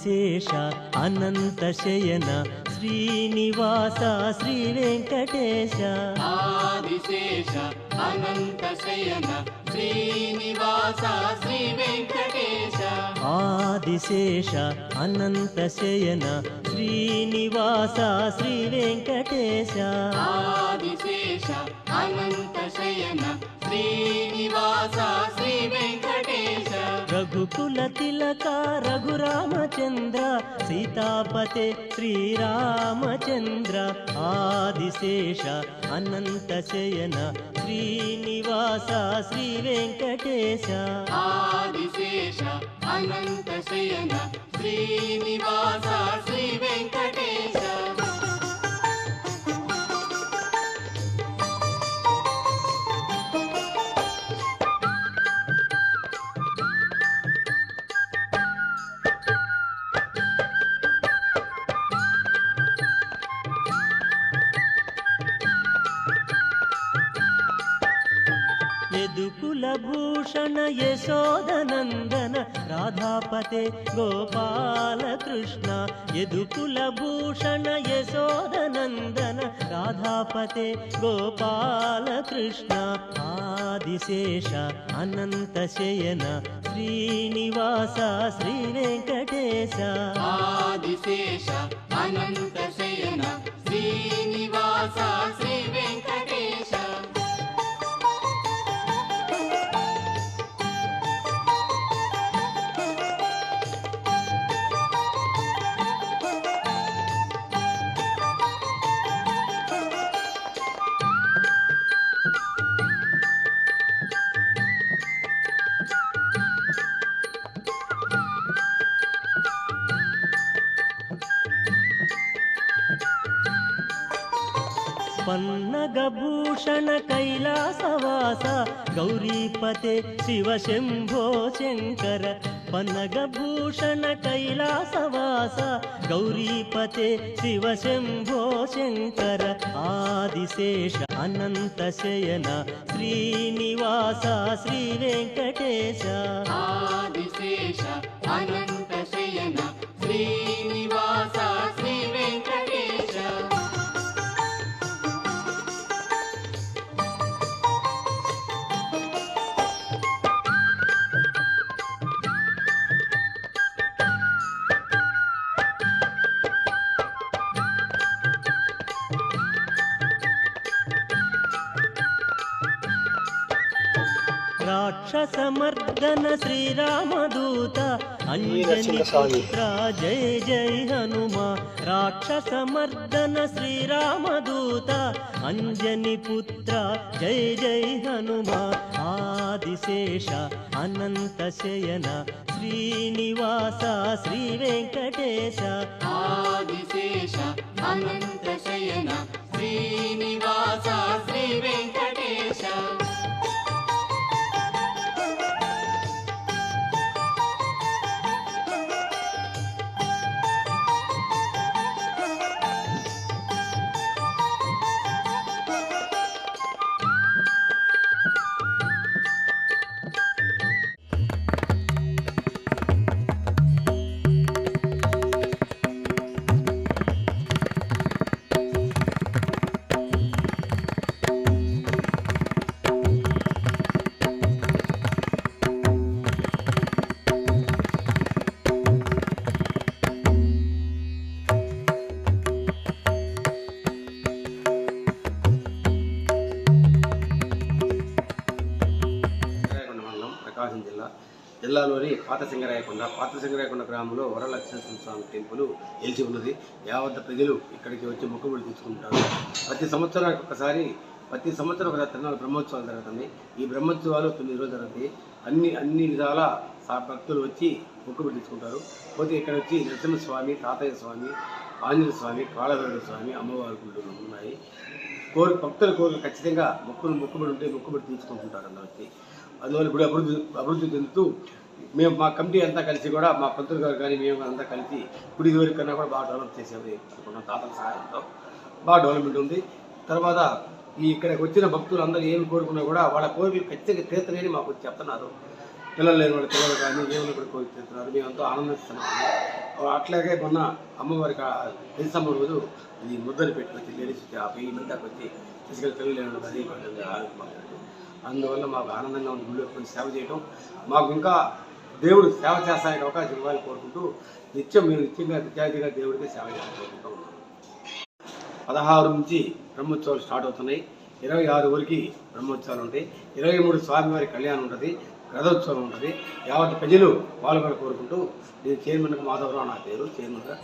ఆదిశేష అనంత శయన శ్రీనివాస శ్రీ వెంకటేశ ఆదిశేష అనంత శయన శ్రీనివాస శ్రీ వెంకటేశ ఆదిశేష అనంత శయన శ్రీనివాస శ్రీ వెంకటేశ ఆదిశేష అనంత శయన శ్రీనివాస శ్రీ వెంకటేశ రఘుకుల తిలక రఘురామచంద్ర సీతాపతే శ్రీరామచంద్ర ఆదిశేష అనంత శయన శ్రీనివాస శ్రీ వెంకటేశ ఆదిశేష అనంత శయన శ్రీనివాస శ్రీ వెంకటేశ యదుకుల భూషణ యశోదనందన రాధాపతే గోపాలకృష్ణ యదుకుల భూషణ యశోదనందన రాధాపతే గోపాలకృష్ణ ఆదిశేష అనంత శయన శ్రీనివాస శ్రీ వెంకటేశ ఆదిశేష అనంత శయన శ్రీనివాస శ్రీ వెంకటేశ పన్నగభూషణ కైలాసవాస గౌరీపతే శివ శంభో శంకర పన్నగభూషణ కైలాసవాస గౌరీపతే శివ శంభో శంకర ఆదిశేష అనంత శయన శ్రీనివాస శ్రీ వెంకటేశ ఆదిశేష అనంత శయన శ్రీనివాస శ్రీ వెంకటేశ రాక్షసమర్దన శ్రీరామదూత అంజని పుత్ర జయ జయ హనుమ రాక్షసమర్దన శ్రీరామదూత అంజని పుత్ర జయ జయ హనుమ ఆదిశేష అనంత శయన శ్రీనివాస శ్రీ వెంకటేశ ఆదిశేష అనంత శయన శ్రీనివాస శ్రీ వెంకటేశ ప్రకాశం జిల్లాలోని పాత సింగరాయకొండ గ్రామంలో వరలక్ష్మీ స్వామి టెంపుల్ నిలిచి ఉన్నది. యావత్ ప్రజలు ఇక్కడికి వచ్చి మొక్కుబడి తీసుకుంటారు. ప్రతి సంవత్సరం ఒక తిరునాళ్ళ బ్రహ్మోత్సవాలు జరుగుతుంది. ఈ బ్రహ్మోత్సవాలు 9 రోజులు జరుగుతాయి. అన్ని విధాల భక్తులు వచ్చి మొక్కుబడి తీసుకుంటారు. పోతే ఇక్కడ వచ్చి నరసింహస్వామి, తాతయ్య స్వామి, ఆంజనేయ స్వామి, కాళభైరవ స్వామి, అమ్మవారి గుళ్ళు ఉన్నాయి. భక్తుల కోరిక ఖచ్చితంగా మొక్కుబడి ఉంటే మొక్కుబడి తీసుకుంటుంటారు అందరూ వచ్చి. అందువల్ల గుడి అభివృద్ధి చెందుతూ మేము మా కమిటీ అంతా కలిసి కూడా మా పంతులు గారు కానీ మేము అంతా కలిసి గుడి వరకు కన్నా కూడా బాగా డెవలప్ చేసేది అనుకున్నాం. తాతల సహాయంతో బాగా డెవలప్మెంట్ ఉంది. తర్వాత ఇక్కడికి వచ్చిన భక్తులు అందరూ ఏమి కోరుకున్నా కూడా వాళ్ళ కోరికలు ఖచ్చితంగా తీర్చలేని మాకు చెప్తున్నారు. పిల్లలు లేని వాళ్ళ పిల్లలు కానీ దేవుళ్ళు కూడా కోరిక తీరుతున్నారు. మేమంతా ఆనందిస్తున్నాము. అట్లాగే మొన్న అమ్మవారికి 10 సంవత్సరం రోజు ఇది ముద్దని పెట్టుకొచ్చి లేడీస్ 1000 మంది దాకా వచ్చి తీసుకెళ్ళి పిల్లలు లేని వాళ్ళు అది ఆరోగ్యమారు. అందువల్ల మాకు ఆనందంగా ఉంది గుళ్ళు ఎప్పుడు సేవ చేయడం. మాకు ఇంకా దేవుడు సేవ చేస్తానికి అవకాశం ఇవ్వాలని కోరుకుంటూ మేము నిత్యంగా నిజాయితీగా దేవుడికి సేవ చేయాలని కోరుకుంటూ ఉన్నాం. 16 నుంచి బ్రహ్మోత్సవాలు స్టార్ట్ అవుతున్నాయి. 26 వరకు బ్రహ్మోత్సవాలు ఉంటాయి. 23 స్వామివారి కళ్యాణం ఉంటుంది, రథోత్సవం ఉంటుంది. యావత్ ప్రజలు పాల్గొన కోరుకుంటూ నేను చైర్మన్గా మాధవరావు నా పేరు చైర్మన్గా